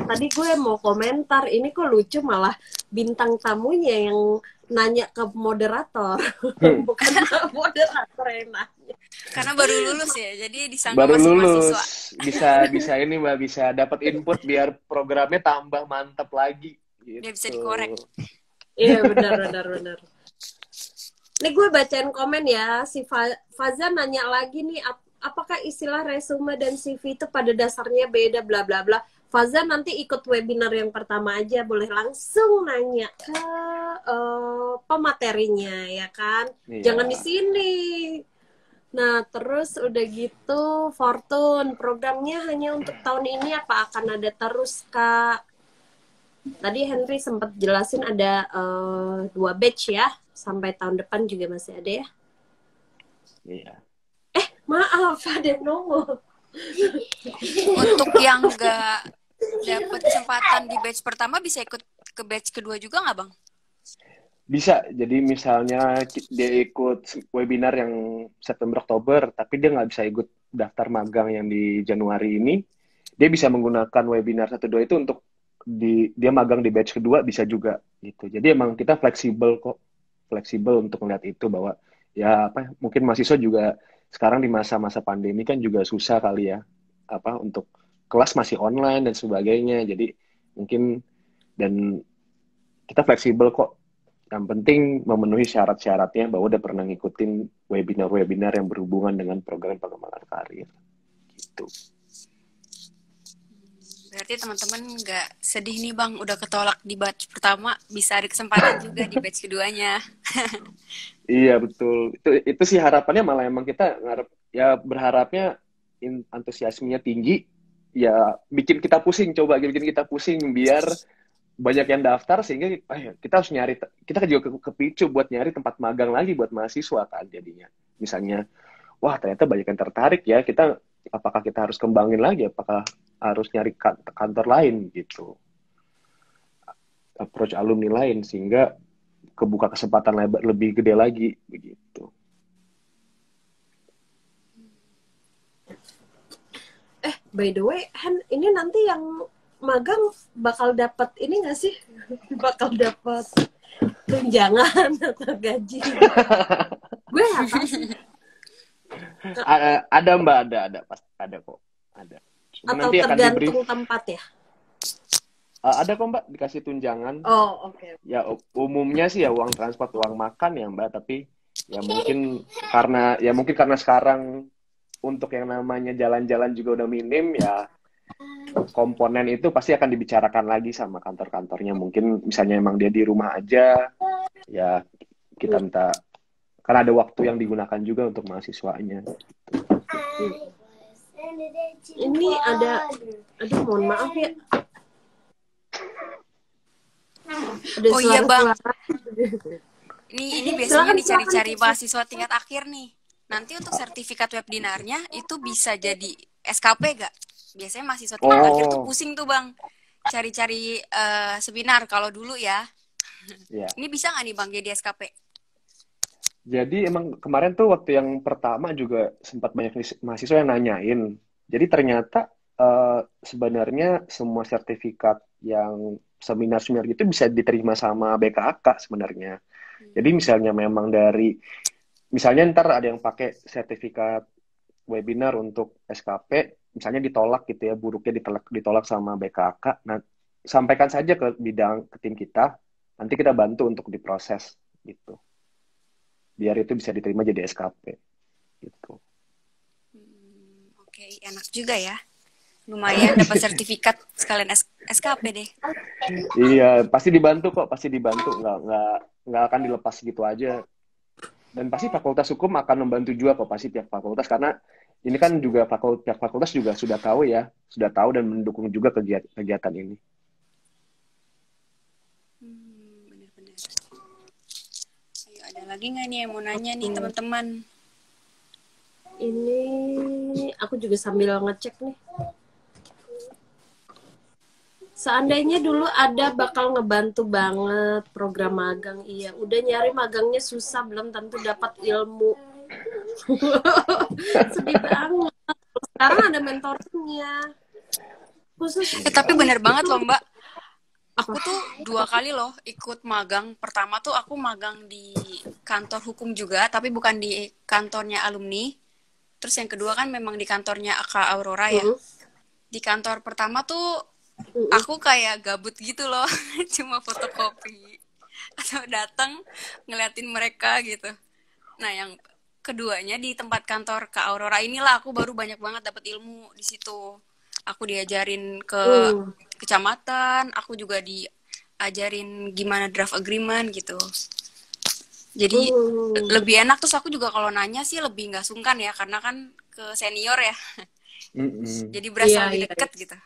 tadi gue mau komentar, ini kok lucu malah bintang tamunya yang nanya ke moderator, bukan moderator yang nanya. Karena baru lulus ya, jadi disangka Baru masih lulus, mahasiswa. bisa ini Mbak, bisa dapat input biar programnya tambah mantap lagi. Gitu. Dia bisa dikorek. Iya benar. Nih gue bacain komen ya, si Faza nanya lagi nih, apakah istilah resume dan CV itu pada dasarnya beda bla bla bla. Faza nanti ikut webinar yang pertama aja, boleh langsung nanya ke pematerinya ya kan. Iya. Jangan di sini. Nah, terus udah gitu Fortune, programnya hanya untuk tahun ini apa akan ada terus, Kak? Tadi Henry sempat jelasin ada 2 batch ya, sampai tahun depan juga masih ada ya. Iya. Maaf, ada yang nongol. Untuk yang nggak dapat kesempatan di batch pertama bisa ikut ke batch kedua juga nggak Bang? Bisa, jadi misalnya dia ikut webinar yang September-Oktober, tapi dia nggak bisa ikut daftar magang yang di Januari ini, dia bisa menggunakan webinar 1-2 itu untuk dia magang di batch kedua bisa juga gitu. Jadi emang kita fleksibel untuk melihat itu bahwa ya apa mungkin mahasiswa juga sekarang di masa-masa pandemi kan juga susah kali ya apa untuk kelas masih online dan sebagainya. Jadi mungkin dan kita fleksibel kok. Yang penting memenuhi syarat-syaratnya bahwa udah pernah ngikutin webinar-webinar yang berhubungan dengan program pengembangan karir. Gitu. Berarti teman-teman nggak sedih nih Bang, udah ketolak di batch pertama, bisa ada kesempatan juga di batch keduanya. Iya betul. Itu sih harapannya malah emang kita berharapnya antusiasmenya tinggi, ya bikin kita pusing biar banyak yang daftar sehingga kita harus nyari, kita juga kepicu buat nyari tempat magang lagi buat mahasiswa kan jadinya. Misalnya, wah ternyata banyak yang tertarik ya, apakah kita harus kembangin lagi, apakah harus nyari kantor lain gitu. Approach alumni lain sehingga kebuka kesempatan lebih gede lagi begitu. By the way, Hen, ini nanti yang magang bakal dapat ini nggak sih? Bakal dapat tunjangan atau gaji? Gue nggak tahu sih. Ada Mbak, pasti ada kok, ada. Cuma atau nanti akan tergantung tempat ya? Ada kok Mbak, dikasih tunjangan. Oh oke. Ya umumnya sih ya uang transport, uang makan ya Mbak, tapi ya mungkin karena sekarang untuk yang namanya jalan-jalan juga udah minim ya, komponen itu pasti akan dibicarakan lagi sama kantor-kantornya. Mungkin misalnya emang dia di rumah aja, ya kita minta, karena ada waktu yang digunakan juga untuk mahasiswanya. Ini ada, aduh mohon maaf ya. Ada Oh iya Bang, suara-suara. ini biasanya Silakan, dicari-cari silakan. mahasiswa tingkat akhir nih. Nanti untuk sertifikat webinarnya itu bisa jadi SKP gak? Biasanya mahasiswa tingkat akhir tuh Oh, pusing tuh Bang, cari-cari seminar kalau dulu ya. ya. Ini bisa nggak nih Bang jadi SKP? Jadi emang kemarin tuh waktu yang pertama juga sempat banyak mahasiswa yang nanyain. Jadi ternyata sebenarnya semua sertifikat yang seminar-seminar gitu bisa diterima sama BKAK sebenarnya. Jadi misalnya memang misalnya ntar ada yang pakai sertifikat webinar untuk SKP, misalnya ditolak gitu ya, buruknya ditolak sama BKAK. Nah, sampaikan saja ke tim kita, nanti kita bantu untuk diproses gitu. Biar itu bisa diterima jadi SKP gitu. Oke, enak juga ya. Lumayan dapat sertifikat sekalian SKP deh. Iya, pasti dibantu kok, pasti dibantu. Nggak akan dilepas gitu aja. Dan pasti Fakultas Hukum akan membantu juga kok, pasti pihak fakultas. Karena ini kan juga pihak fakultas juga sudah tahu ya, sudah tahu dan mendukung juga kegiatan ini. Bener-bener. Ayo, ada lagi nggak nih yang mau nanya nih teman-teman? Ini aku juga sambil ngecek nih. Seandainya dulu ada bakal ngebantu banget program magang, iya. Udah nyari magangnya susah, belum tentu dapat ilmu. Sedih banget. Sekarang ada mentornya. Khusus Tapi bener untuk banget loh Mbak. apa? Aku tuh 2 kali loh ikut magang. Pertama tuh aku magang di kantor hukum juga, tapi bukan di kantornya alumni. Terus yang kedua kan memang di kantornya AK Aurora ya. Di kantor pertama tuh aku kayak gabut gitu loh, cuma fotokopi atau datang ngeliatin mereka gitu. Nah, yang keduanya di tempat kantor Kak Aurora inilah aku baru banyak banget dapat ilmu di situ. Aku diajarin ke kecamatan, aku juga diajarin gimana draft agreement gitu. Jadi lebih enak, terus aku juga kalau nanya sih lebih nggak sungkan ya, karena kan ke senior ya. Jadi berasa Iya, lebih iya. deket gitu.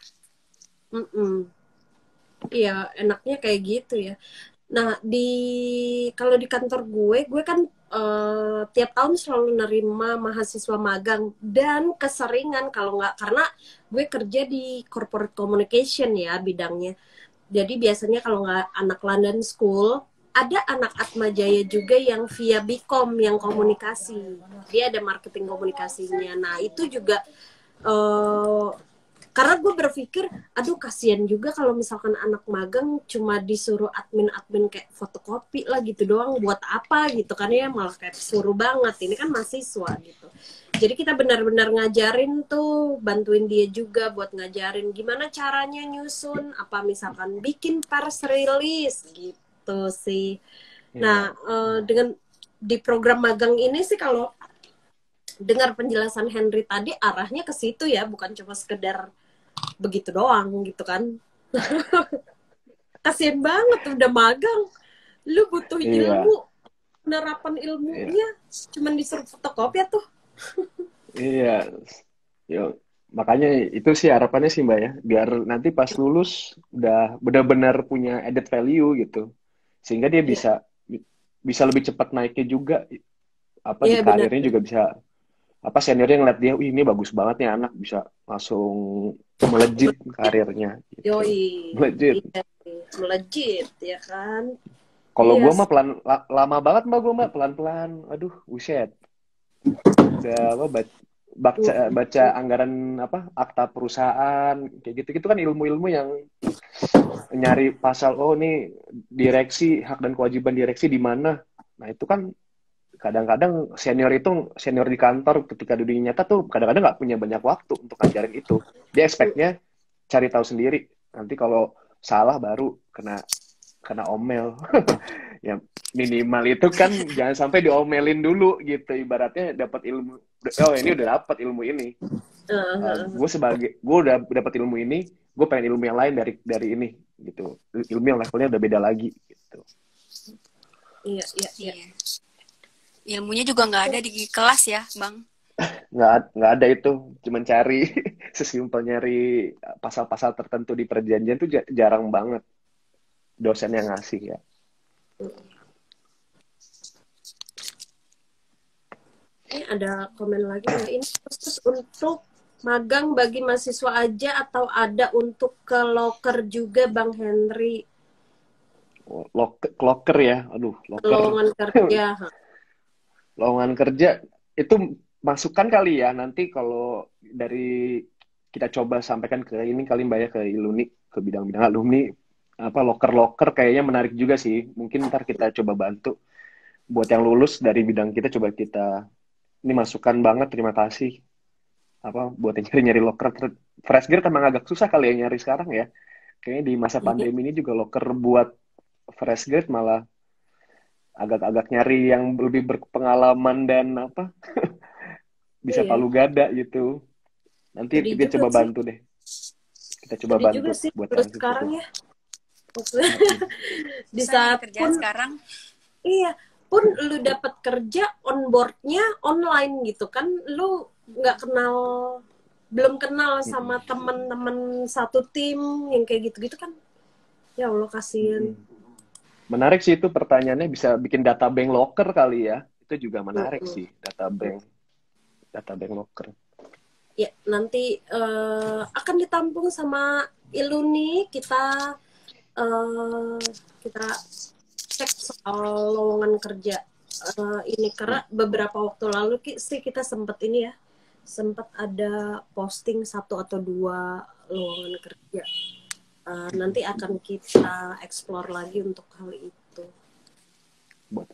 Iya, enaknya kayak gitu ya. Nah, kalau di kantor gue kan tiap tahun selalu nerima mahasiswa magang dan keseringan kalau nggak, karena gue kerja di corporate communication ya bidangnya. Jadi biasanya kalau nggak anak London School, ada anak Atma Jaya juga yang via Bicom yang komunikasi. Dia ada marketing komunikasinya. Nah, itu juga karena gue berpikir, aduh kasihan juga kalau misalkan anak magang cuma disuruh admin kayak fotokopi lah gitu doang, buat apa gitu kan ya, malah kayak suruh banget, ini kan mahasiswa gitu. Jadi kita benar-benar ngajarin tuh, bantuin dia juga buat ngajarin gimana caranya nyusun, apa misalkan bikin press release gitu sih. Nah, dengan di program magang ini sih kalau dengar penjelasan Henry tadi arahnya ke situ ya, bukan cuma sekedar begitu doang gitu kan. Kasian banget udah magang, lu butuh ilmu, penerapan ilmunya cuman disuruh fotokopi tuh. Iya, yo, makanya itu sih harapannya sih Mbak ya, biar nanti pas lulus udah benar-benar punya added value gitu, sehingga dia bisa lebih cepat naiknya juga, apa di Iya benar. karirnya juga bisa, apa seniornya ngeliat dia, wih ini bagus banget nih anak, bisa langsung melejit karirnya gitu, Yoi, melejit. iya, melejit ya kan. Kalau Iya. gue mah lama banget Mbak, gue mah pelan-pelan, aduh, buset, udah apa baca anggaran apa akta perusahaan kayak gitu kan ilmu-ilmu yang nyari pasal, oh nih direksi, hak dan kewajiban direksi di mana. Nah itu kan kadang-kadang senior di kantor ketika di dunia nyata tuh kadang-kadang nggak punya banyak waktu untuk ngajarin itu. Dia expect-nya cari tahu sendiri, nanti kalau salah baru kena omel. Ya minimal itu kan jangan sampai diomelin dulu gitu, ibaratnya dapat ilmu, oh ini udah dapat ilmu ini, gue udah dapat ilmu ini, gue pengen ilmu yang lain dari ini gitu, ilmu yang levelnya udah beda lagi gitu. Iya. Ilmunya juga nggak ada di kelas ya Bang. nggak ada itu, cuman cari sesimpel nyari pasal-pasal tertentu di perjanjian tuh jarang banget dosen yang ngasih ya. Ini ada komen lagi nggak, ini khusus untuk magang bagi mahasiswa aja atau ada untuk ke loker juga Bang Henry? Loker ya, aduh, loker. Lowongan kerja. Lowongan kerja itu masukan kali ya, nanti kalau dari kita coba sampaikan ke ini kali Mbak ya, ke Iluni, ke bidang-bidang alumni, apa loker-loker kayaknya menarik juga sih. Mungkin ntar kita coba bantu buat yang lulus dari bidang kita, coba kita, ini masukan banget, terima kasih. Apa buat yang nyari-nyari loker fresh grade emang agak susah kali ya nyari sekarang ya. Kayaknya di masa pandemi ini juga loker buat fresh grade malah agak-agak nyari yang lebih berpengalaman dan apa bisa Iya. palu gada gitu. Nanti Jadi kita juga coba sih. bantu deh. Kita coba Jadi bantu juga sih buat terus yang sekarang situ. ya. Di Susah nyari saat kerjaan pun sekarang. iya, pun lu dapat kerja onboardnya online gitu kan, lu nggak kenal, belum kenal sama teman-teman satu tim yang kayak gitu-gitu kan. Ya Allah kasihan. Menarik sih itu pertanyaannya, bisa bikin data bank locker kali ya. Itu juga menarik sih, data bank locker. Ya, nanti akan ditampung sama Iluni, kita cek soal lowongan kerja ini, karena beberapa waktu lalu sih kita sempat ini ya, sempat ada posting 1 atau 2 lowongan kerja. Nanti akan kita explore lagi untuk hal itu.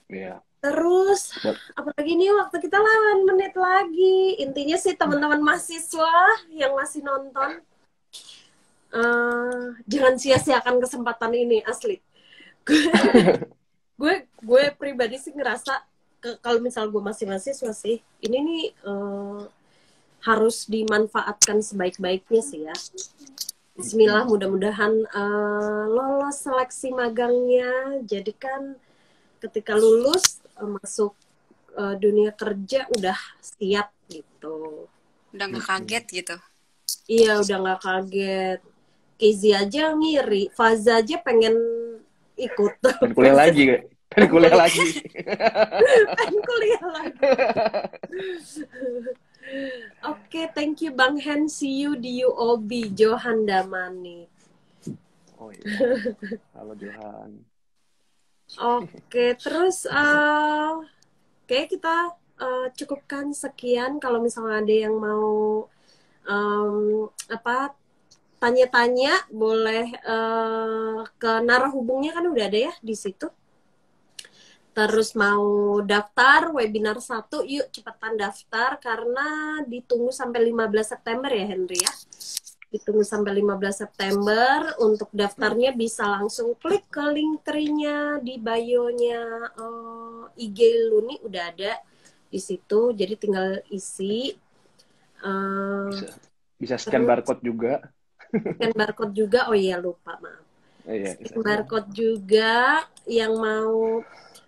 Ya. Terus, apalagi nih waktu kita 8 menit lagi. Intinya sih teman-teman mahasiswa yang masih nonton, jangan sia-siakan kesempatan ini, asli. gue pribadi sih ngerasa, kalau misal gue masih mahasiswa sih, ini nih harus dimanfaatkan sebaik-baiknya sih ya. Bismillah, mudah-mudahan lolos seleksi magangnya. Jadi kan ketika lulus masuk dunia kerja udah siap gitu. Udah nggak kaget gitu. Iya, udah nggak kaget. Kezi aja ngiri, Faza aja pengen ikut. Pengen kuliah lagi, pengen kuliah lagi. Pengen kuliah lagi. Oke, thank you Bang Hen. See you di UOB, Johan Damani. Oh iya. Halo Johan. Oke, terus kayak kita cukupkan sekian. Kalau misalnya ada yang mau tanya-tanya, boleh ke narah hubungnya kan udah ada ya di situ. Terus mau daftar webinar 1, yuk cepetan daftar karena ditunggu sampai 15 September ya Henry ya. Ditunggu sampai 15 September. Untuk daftarnya bisa langsung klik ke link tree-nya di bio-nya IG Luni, udah ada di situ. Jadi tinggal isi. Bisa scan barcode juga. Scan barcode juga. Oh iya, lupa, maaf. Scan barcode juga. Yang mau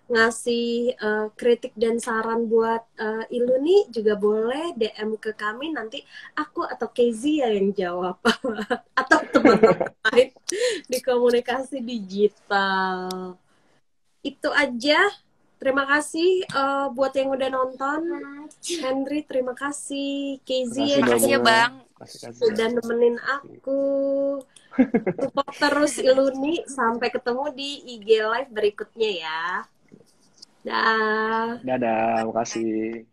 ngasih kritik dan saran buat Iluni juga boleh DM ke kami, nanti aku atau Kezi ya yang jawab atau teman-teman lain di komunikasi digital. Itu aja. Terima kasih buat yang udah nonton. Henry, terima kasih. Kezi, terima kasih ya Bang, udah nemenin aku. Support terus Iluni. Sampai ketemu di IG Live berikutnya ya. Dadah. Dadah, makasih.